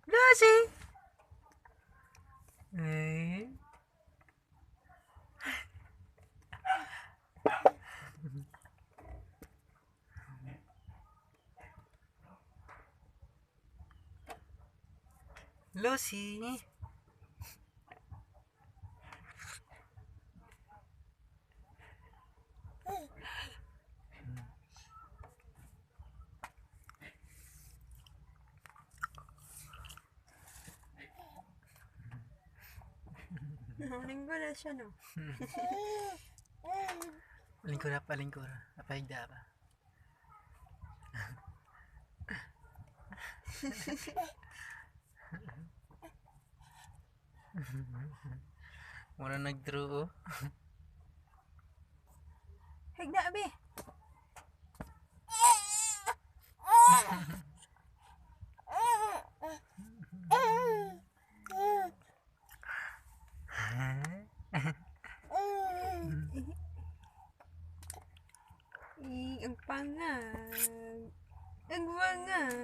Lucy! Eh? Lucy! Linggo na siya, no? Palingkura. Napahigda pa. Muna nag-draw, oh. Higda, be! Ang pangag. Ang pangag.